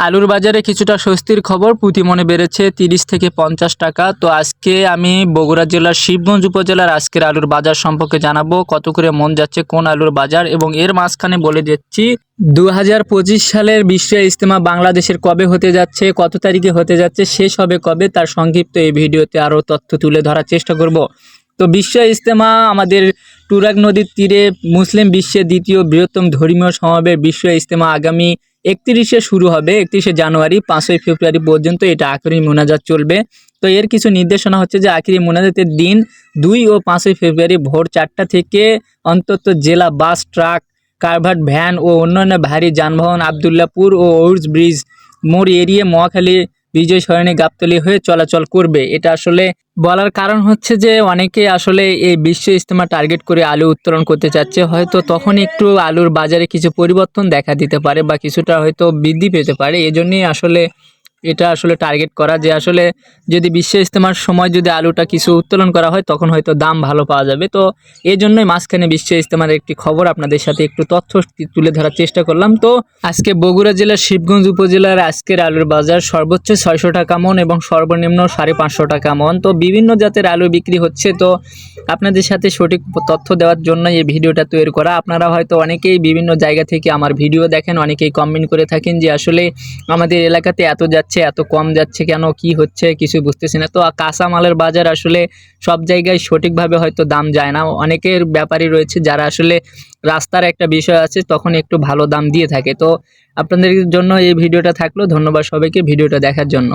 আলুর বাজারে কিছুটা স্বস্তির খবর, প্রতি মনে বেড়েছে 30 থেকে 50 টাকা। তো আজকে আমি বগুড়া জেলার শিবগঞ্জ উপজেলার আজকের আলুর বাজার সম্পর্কে জানাবো, কত করে মন যাচ্ছে কোন আলুর বাজার, এবং এর মাঝখানে বলে দিচ্ছি 2025 সালের বিশ্ব ইজতেমা বাংলাদেশের কবে হতে যাচ্ছে, কত তারিখে হতে যাচ্ছে, শেষ হবে কবে, তার সংক্ষিপ্ত এই ভিডিওতে আরও তথ্য তুলে ধরার চেষ্টা করব। তো বিশ্ব ইজতেমা আমাদের টুরাগ নদীর তীরে মুসলিম বিশ্বের দ্বিতীয় বৃহত্তম ধর্মীয় সমাবেশ বিশ্ব ইজতেমা আগামী 31-এ শুরু হবে, 31শে জানুয়ারি 5ই ফেব্রুয়ারি পর্যন্ত এটা আখেরি মোনাজাত চলবে। তো এর কিছু নির্দেশনা হচ্ছে যে আখেরি মোনাজাতের দিন 2 ও 5ই ফেব্রুয়ারি ভোর 4টা থেকে অন্তত জেলা বাস, ট্রাক, কারভার্ট, ভ্যান ও অন্যান্য ভারী যানবাহন আবদুল্লাপুর ও ওরস ব্রিজ মোড় এরিয়ে মহাখালী, বিজয় সরণি, গাবতলী হয়ে চলাচল করবে। এটা আসলে বলার কারণ হচ্ছে যে অনেকে আসলে এই বিশ্ব ইজতেমা টার্গেট করে আলু উত্তোলন করতে চাচ্ছে, হয়তো তখন একটু আলুর বাজারে কিছু পরিবর্তন দেখা দিতে পারে বা কিছুটা হয়তো বৃদ্ধি পেতে পারে। এজন্যই আসলে এটা আসলে টার্গেট করা, যে আসলে যদি বিশ্ব ইজতেমার সময় যদি আলুটা কিছু উত্তোলন করা হয় তখন হয়তো দাম ভালো পাওয়া যাবে। তো এই জন্যই মাঝখানে বিশ্ব ইজতেমার একটি খবর আপনাদের সাথে একটু তথ্য তুলে ধরার চেষ্টা করলাম। তো আজকে বগুড়া জেলার শিবগঞ্জ উপজেলার আজকের আলুর বাজার সর্বোচ্চ 600 টাকা মন এবং সর্বনিম্ন 550 টাকা মন। তো বিভিন্ন জাতের আলু বিক্রি হচ্ছে। তো আপনাদের সাথে সঠিক তথ্য দেওয়ার জন্য এই ভিডিওটা তৈরি করা। আপনারা হয়তো অনেকেই বিভিন্ন জায়গা থেকে আমার ভিডিও দেখেন, অনেকেই কমেন্ট করে থাকেন যে আসলে আমাদের এলাকাতে এত যাচ্ছে, এত কম যাচ্ছে কেন, কি হচ্ছে কিছু বুঝতেছি না। তো কাঁচা মালের বাজার আসলে সব জায়গায় সঠিকভাবে হয়তো দাম যায় না। অনেকের ব্যাপারই রয়েছে যারা আসলে রাস্তার একটা বিষয় আছে তখন একটু ভালো দাম দিয়ে থাকে। তো আপনাদের জন্য এই ভিডিওটা থাকলো। ধন্যবাদ সবাইকে ভিডিওটা দেখার জন্য।